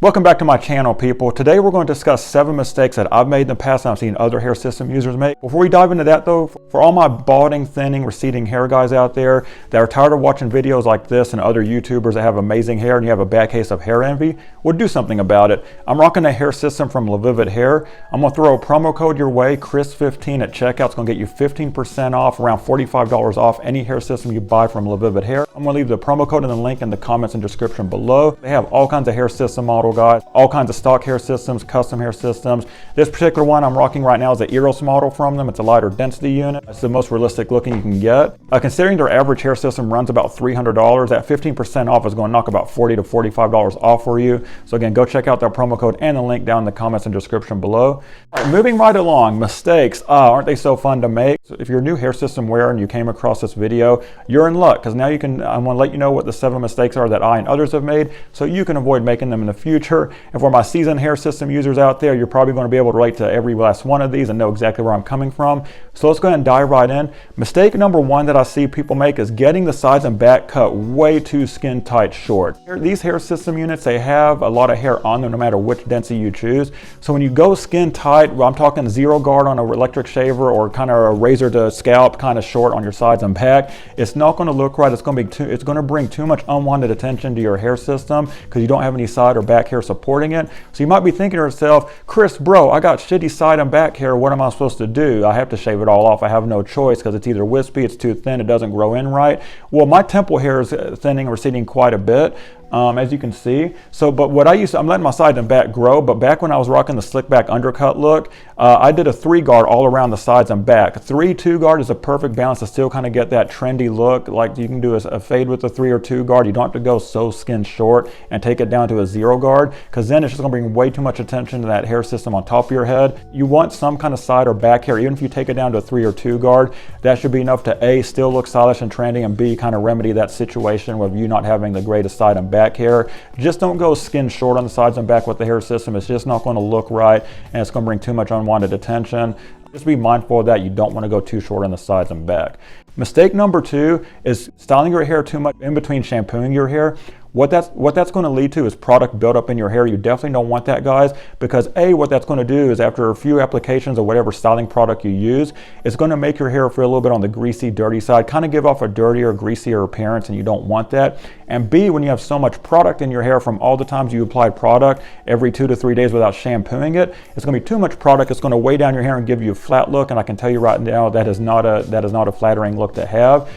Welcome back to my channel, people. Today we're going to discuss 7 mistakes that I've made in the past and I've seen other hair system users make. Before we dive into that though, for all my balding, thinning, receding hair guys out there that are tired of watching videos like this and other YouTubers that have amazing hair and you have a bad case of hair envy, well, do something about it. I'm rocking a hair system from Lavivid Hair. I'm going to throw a promo code your way, Chris15 at checkout. It's going to get you 15% off, around $45 off any hair system you buy from Lavivid Hair. I'm going to leave the promo code and the link in the comments and description below. They have all kinds of hair system models, guys, all kinds of stock hair systems, custom hair systems. This particular one I'm rocking right now is the Eros model from them. It's a lighter density unit. It's the most realistic looking you can get. Considering their average hair system runs about $300, that 15% off is going to knock about $40 to $45 off for you. So again, go check out that promo code and the link down in the comments and description below. All right, moving right along, mistakes. Aren't they so fun to make? So if you're a new hair system wearer and you came across this video, you're in luck, because now you can, I'm going to let you know what the 7 mistakes are that I and others have made so you can avoid making them in the future. And for my seasoned hair system users out there, you're probably going to be able to relate to every last one of these and know exactly where I'm coming from. So let's go ahead and dive right in. Mistake number 1 that I see people make is getting the sides and back cut way too skin tight short. These hair system units, they have a lot of hair on them no matter which density you choose. So when you go skin tight, well, I'm talking 0 guard on an electric shaver or kind of a razor to scalp kind of short on your sides and back, it's not going to look right. It's going to bring too much unwanted attention to your hair system because you don't have any side or back hair supporting it. So you might be thinking to yourself, Chris, bro, I got shitty side and back hair. What am I supposed to do? I have to shave it all off. I have no choice because it's either wispy, it's too thin, it doesn't grow in right. Well, my temple hair is thinning or receding quite a bit. As you can see. So, but what I used to, I'm letting my side and back grow, but back when I was rocking the slick back undercut look, I did a 3 guard all around the sides and back. 3-2 guard is a perfect balance to still kind of get that trendy look. Like you can do a fade with a 3 or 2 guard. You don't have to go so skin short and take it down to a 0 guard, because then it's just gonna bring way too much attention to that hair system on top of your head. You want some kind of side or back hair, even if you take it down to a 3 or 2 guard, that should be enough to A, still look stylish and trendy, and B, kind of remedy that situation with you not having the greatest side and back hair. Just don't go skin short on the sides and back with the hair system. It's just not going to look right, and it's going to bring too much unwanted attention. Just be mindful of that. You don't want to go too short on the sides and back. Mistake number 2 is styling your hair too much in between shampooing your hair. What that's going to lead to is product buildup in your hair. You definitely don't want that, guys, because A, what that's going to do is after a few applications of whatever styling product you use, it's going to make your hair feel a little bit on the greasy, dirty side, kind of give off a dirtier, greasier appearance, and you don't want that. And B, when you have so much product in your hair from all the times you applied product every 2 to 3 days without shampooing it, it's going to be too much product. It's going to weigh down your hair and give you a flat look, and I can tell you right now that is not a flattering look to have.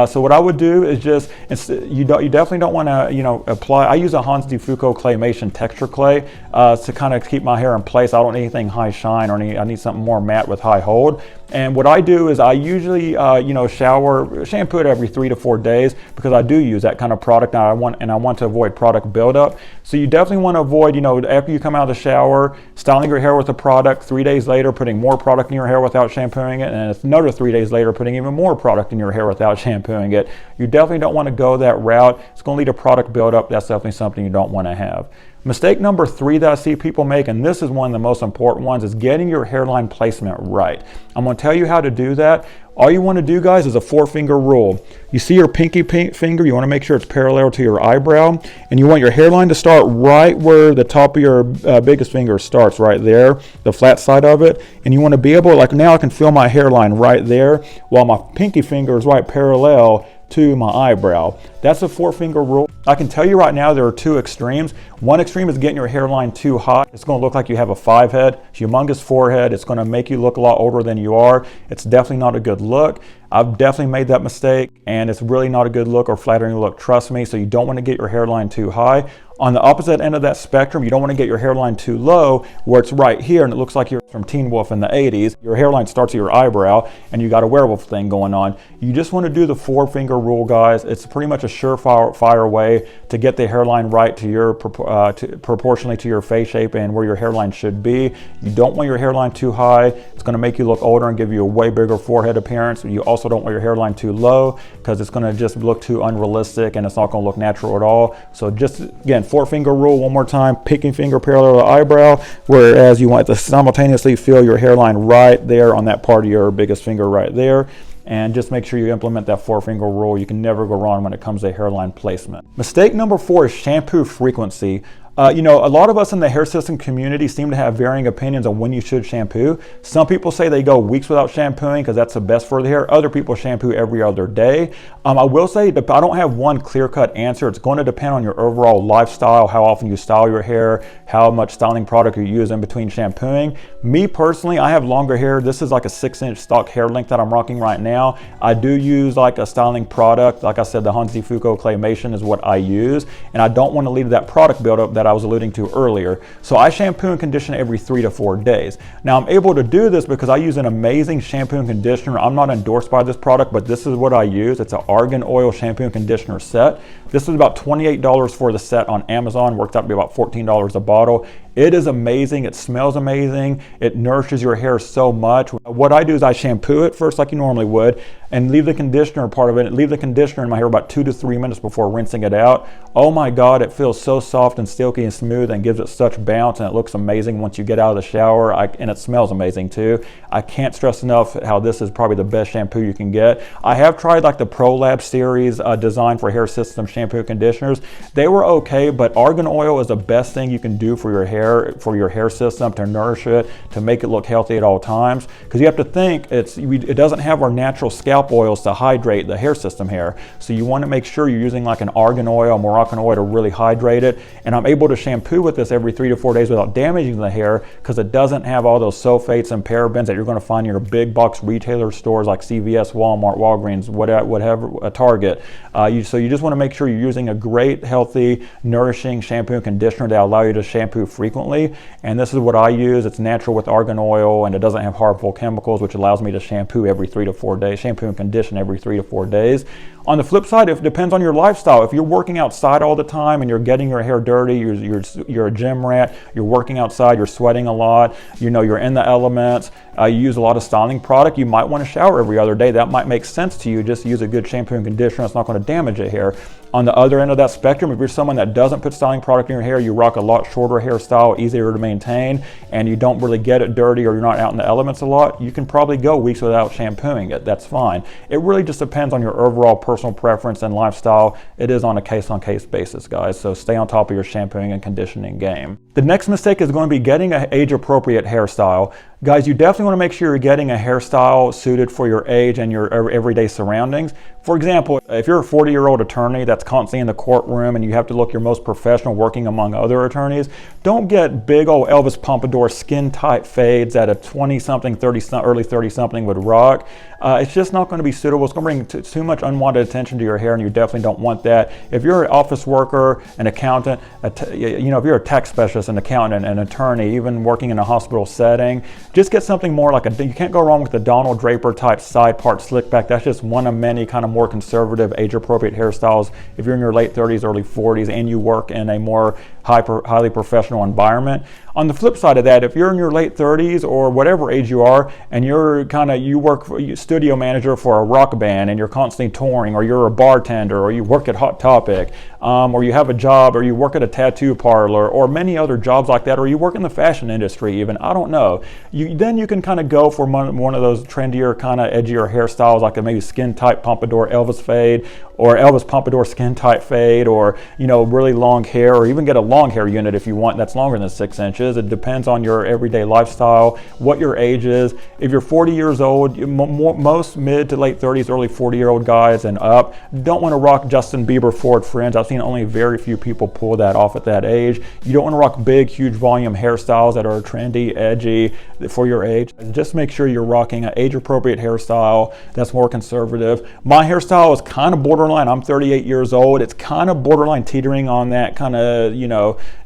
So what I would do is just, you definitely don't want to, apply. I use a Hans de Foucault claymation texture clay to kind of keep my hair in place. I don't need anything high shine, or I need something more matte with high hold. And what I do is I usually, shampoo it every 3 to 4 days, because I do use that kind of product, and I want to avoid product buildup. So you definitely want to avoid, after you come out of the shower, styling your hair with a product, 3 days later, putting more product in your hair without shampooing it, and another 3 days later, putting even more product in your hair without shampooing it. You definitely don't want to go that route. It's going to lead to product buildup. That's definitely something you don't want to have. Mistake number 3 that I see people make, and this is one of the most important ones, is getting your hairline placement right. I'm going to tell you how to do that. All you want to do, guys, is a 4-finger rule. You see your pinky finger, you want to make sure it's parallel to your eyebrow, and you want your hairline to start right where the top of your biggest finger starts, right there, the flat side of it. And you want to be able, like now I can feel my hairline right there, while my pinky finger is right parallel to my eyebrow. That's a 4-finger rule. I can tell you right now there are 2 extremes. One extreme is getting your hairline too high. It's going to look like you have a 5 head, humongous forehead. It's going to make you look a lot older than you are. It's definitely not a good look. I've definitely made that mistake, and it's really not a good look or flattering look, trust me. So you don't want to get your hairline too high. On the opposite end of that spectrum, you don't want to get your hairline too low where it's right here and it looks like you're from Teen Wolf in the 80s. Your hairline starts at your eyebrow and you got a werewolf thing going on. You just want to do the 4-finger rule, guys. It's pretty much a surefire way to get the hairline right to your proportionally to your face shape and where your hairline should be. You don't want your hairline too high. It's going to make you look older and give you a way bigger forehead appearance. You also don't want your hairline too low, because it's going to just look too unrealistic and it's not going to look natural at all. So just, again, 4-finger rule one more time, pinky finger parallel to the eyebrow, whereas you want to simultaneously feel your hairline right there on that part of your biggest finger right there. And just make sure you implement that 4-finger rule. You can never go wrong when it comes to hairline placement. Mistake number 4 is shampoo frequency. You know, a lot of us in the hair system community seem to have varying opinions on when you should shampoo. Some people say they go weeks without shampooing because that's the best for the hair. Other people shampoo every other day. I will say that I don't have one clear-cut answer. It's going to depend on your overall lifestyle, how often you style your hair, how much styling product you use in between shampooing. Me personally, I have longer hair. This is like a 6-inch stock hair length that I'm rocking right now. I do use like a styling product. Like I said, the Hanzi Fuko Claymation is what I use, and I don't want to lead to that product buildup that I was alluding to earlier. So I shampoo and condition every 3 to 4 days. Now I'm able to do this because I use an amazing shampoo and conditioner. I'm not endorsed by this product, but this is what I use. It's an argan oil shampoo and conditioner set. This is about $28 for the set on Amazon. Worked out to be about $14 a bottle. It is amazing. It smells amazing. It nourishes your hair so much. What I do is I shampoo it first like you normally would and leave the conditioner part of it. Leave the conditioner in my hair about 2 to 3 minutes before rinsing it out. Oh my God, it feels so soft and silky and smooth and gives it such bounce, and it looks amazing once you get out of the shower. And it smells amazing too. I can't stress enough how this is probably the best shampoo you can get. I have tried like the Pro Lab series designed for hair system shampoo conditioners. They were okay, but argan oil is the best thing you can do for your hair system, to nourish it, to make it look healthy at all times. Because you have to think it doesn't have our natural scalp oils to hydrate the hair system hair. So you want to make sure you're using like an argan oil, Moroccan oil to really hydrate it. And I'm able to shampoo with this every 3 to 4 days without damaging the hair because it doesn't have all those sulfates and parabens that you're going to find in your big box retailer stores like CVS, Walmart, Walgreens, whatever, Target. So you just want to make sure you're using a great, healthy, nourishing shampoo and conditioner that allow you to shampoo frequently. And this is what I use. It's natural with argan oil, and it doesn't have harmful chemicals, which allows me to shampoo every 3 to 4 days, shampoo and condition every 3 to 4 days. On the flip side, it depends on your lifestyle. If you're working outside all the time and you're getting your hair dirty, you're a gym rat, you're working outside, you're sweating a lot, you know, you're in the elements, you use a lot of styling product, you might want to shower every other day. That might make sense to you. Just use a good shampoo and conditioner. It's not going to damage your hair. On the other end of that spectrum, if you're someone that doesn't put styling product in your hair, you rock a lot shorter hairstyle, easier to maintain, and you don't really get it dirty, or you're not out in the elements a lot, you can probably go weeks without shampooing it. That's fine. It really just depends on your overall personal preference and lifestyle. It is on a case-on-case basis, guys. So stay on top of your shampooing and conditioning game. The next mistake is going to be getting an age-appropriate hairstyle. Guys, you definitely want to make sure you're getting a hairstyle suited for your age and your everyday surroundings. For example, if you're a 40-year-old attorney that's constantly in the courtroom and you have to look your most professional working among other attorneys, don't get big old Elvis Pompadour skin-tight fades that a 20-something, early 30-something would rock. It's just not going to be suitable. It's going to bring too much unwanted attention to your hair, and you definitely don't want that. If you're an office worker, an accountant, if you're a tax specialist, an accountant, an attorney, even working in a hospital setting, just get something more like you can't go wrong with the Donald Draper type side part slick back. That's just one of many kind of more conservative, age-appropriate hairstyles if you're in your late 30s, early 40s, and you work in a more highly professional environment. On the flip side of that, if you're in your late 30s or whatever age you are, and you work for studio manager for a rock band and you're constantly touring, or you're a bartender, or you work at Hot Topic, or you have a job, or you work at a tattoo parlor, or many other jobs like that, or you work in the fashion industry even, I don't know. Then you can kind of go for one of those trendier, kind of edgier hairstyles, like a maybe skin-tight pompadour Elvis fade, or Elvis Pompadour skin-tight fade, or really long hair, or even get a long hair unit if you want that's longer than 6 inches. It depends on your everyday lifestyle, what your age is. If you're 40 years old, most mid to late 30s, early 40-year-old guys and up don't want to rock Justin Bieber Ford Fringe. I've seen only very few people pull that off at that age. You don't want to rock big, huge volume hairstyles that are trendy, edgy for your age. Just make sure you're rocking an age-appropriate hairstyle that's more conservative. My hairstyle is kind of borderline. I'm 38 years old. It's kind of borderline teetering on that kind of,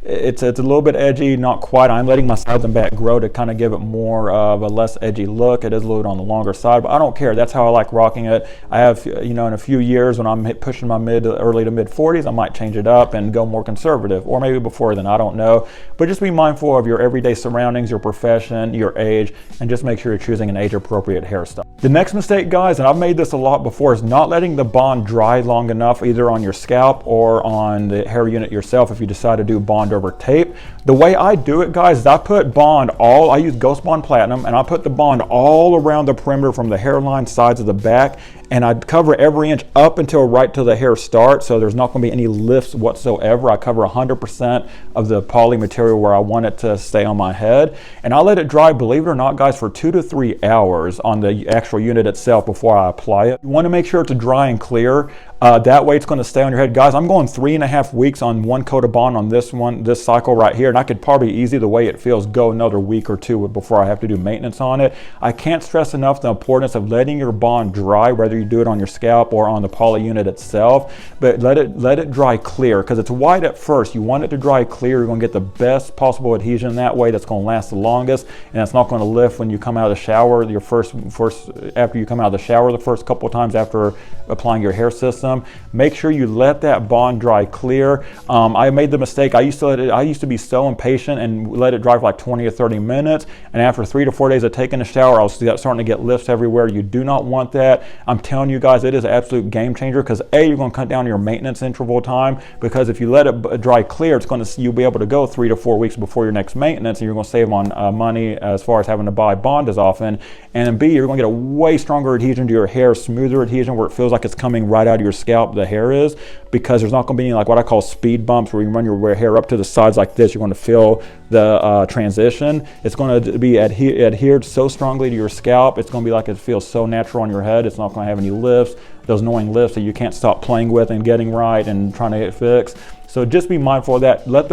it's a little bit edgy, not quite. I'm letting my sides and back grow to kind of give it more of a less edgy look. It is a little bit on the longer side, but I don't care. That's how I like rocking it. I have, in a few years when I'm pushing my early to mid 40s, I might change it up and go more conservative, or maybe before then, I don't know. But just be mindful of your everyday surroundings, your profession, your age, and just make sure you're choosing an age-appropriate hairstyle. The next mistake, guys, and I've made this a lot before, is not letting the bond dry long enough, either on your scalp or on the hair unit yourself if you decide to do bond over tape. The way I do it, guys, is I put bond I use Ghost Bond Platinum, and I put the bond all around the perimeter from the hairline, sides of the back, and I cover every inch up until right till the hair starts, so there's not going to be any lifts whatsoever. I cover 100% of the poly material where I want it to stay on my head, and I let it dry, believe it or not guys, for 2 to 3 hours on the actual unit itself before I apply it. You want to make sure it's dry and clear. That way it's going to stay on your head. Guys, I'm going 3.5 weeks on one coat of bond on this cycle right here, and I could probably easily, the way it feels, go another week or two before I have to do maintenance on it. I can't stress enough the importance of letting your bond dry, whether you do it on your scalp or on the poly unit itself, but let it dry clear, because it's white at first. You want it to dry clear. You're going to get the best possible adhesion that way. That's going to last the longest, and it's not going to lift when you come out of the shower. Your first after you come out of the shower the first couple of times after applying your hair system. Make sure you let that bond dry clear. I made the mistake. I used to be so impatient and let it dry for like 20 or 30 minutes, and after 3 to 4 days of taking a shower, I was starting to get lifts everywhere. You do not want that. I'm telling you guys, it is an absolute game changer, because you're going to cut down your maintenance interval time, because if you let it dry clear, you'll be able to go 3 to 4 weeks before your next maintenance, and you're going to save on money as far as having to buy bond as often. And then B, you're going to get a way stronger adhesion to your hair, smoother adhesion where it feels like it's coming right out of your scalp, the hair is, because there's not going to be any like what I call speed bumps where you run your hair up to the sides like this. You're going to feel the transition. It's going to be adhered so strongly to your scalp. It's going to be like it feels so natural on your head. It's not going to have any lifts, those annoying lifts that you can't stop playing with and getting right and trying to get fixed. So just be mindful of that. I let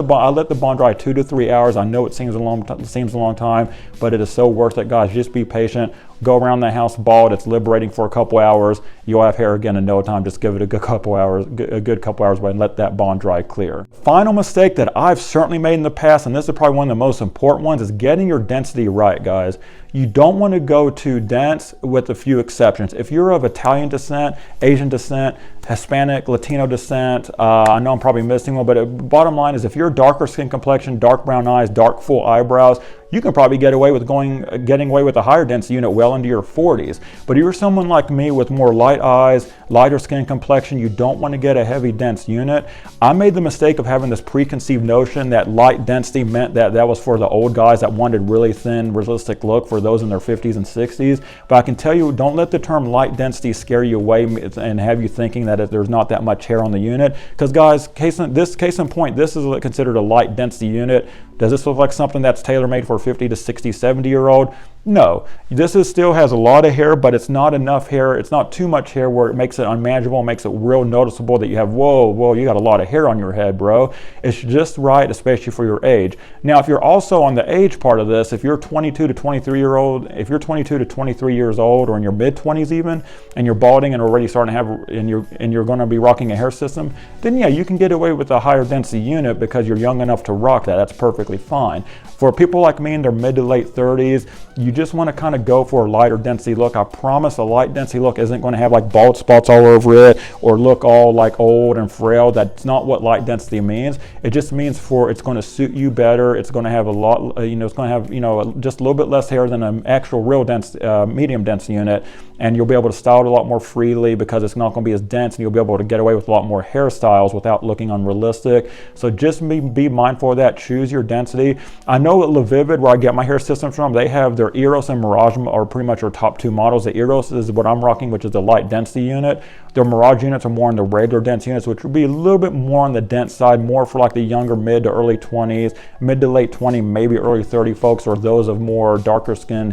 the bond dry 2 to 3 hours. I know it seems a long time, but it is so worth it, guys. Just be patient. Go around the house bald. It's liberating for a couple hours. You'll have hair again in no time. Just give it a good couple hours and let that bond dry clear. Final mistake that I've certainly made in the past, and this is probably one of the most important ones, is getting your density right, guys. You don't want to go too dense, with a few exceptions. If you're of Italian descent, Asian descent, Hispanic, Latino descent, I know I'm probably missing one, but bottom line is if you're darker skin complexion, dark brown eyes, dark full eyebrows, you can probably getting away with a higher density unit well into your 40s. But if you're someone like me with more light eyes, lighter skin complexion, you don't want to get a heavy dense unit. I made the mistake of having this preconceived notion that light density meant that was for the old guys that wanted really thin, realistic look, for those in their 50s and 60s. But I can tell you, don't let the term light density scare you away and have you thinking that there's not that much hair on the unit. Because guys, case in point, this is considered a light density unit. Does this look like something that's tailor-made for a 50 to 60, 70-year-old? No. This still has a lot of hair, but it's not enough hair. It's not too much hair where it makes it unmanageable, makes it real noticeable that you have, whoa, you got a lot of hair on your head, bro. It's just right, especially for your age. Now, if you're also on the age part of this, if you're 22 to 23 years old, or in your mid-20s even, and you're balding and already starting to have, and you're going to be rocking a hair system, then yeah, you can get away with a higher density unit because you're young enough to rock that. That's perfectly fine. For people like me in their mid to late 30s, you just want to kind of go for a lighter density look. I promise a light density look isn't going to have like bald spots all over it or look all like old and frail. That's not what light density means. It just means it's going to suit you better. It's going to have it's going to have, just a little bit less hair than an actual real dense, medium dense unit. And you'll be able to style it a lot more freely because it's not going to be as dense, and you'll be able to get away with a lot more hairstyles without looking unrealistic. So just be mindful of that. Choose your density. I know at Lavivid, where I get my hair systems from, they have their Eros and Mirage are pretty much our top two models. The Eros is what I'm rocking, which is the light density unit. Their Mirage units are more in the regular dense units, which would be a little bit more on the dense side, more for like the younger mid to early 20s, mid to late 20, maybe early 30 folks, or those of more darker skin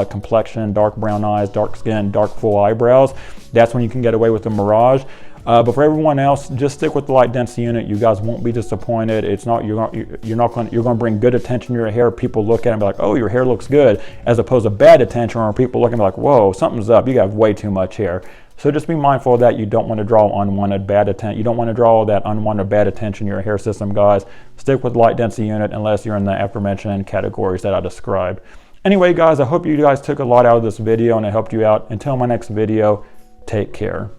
complexion, dark brown eyes, dark skin, dark full eyebrows. That's when you can get away with the Mirage. But for everyone else, just stick with the light density unit. You guys won't be disappointed. It's not you're going to bring good attention to your hair. People look at it and be like, oh, your hair looks good, as opposed to bad attention, or people looking like, whoa, something's up. You got way too much hair. So just be mindful of that. You don't want to draw unwanted bad attention. You don't want to draw that unwanted bad attention in your hair system, guys. Stick with light density unit unless you're in the aforementioned categories that I described. Anyway, guys, I hope you guys took a lot out of this video and it helped you out. Until my next video, take care.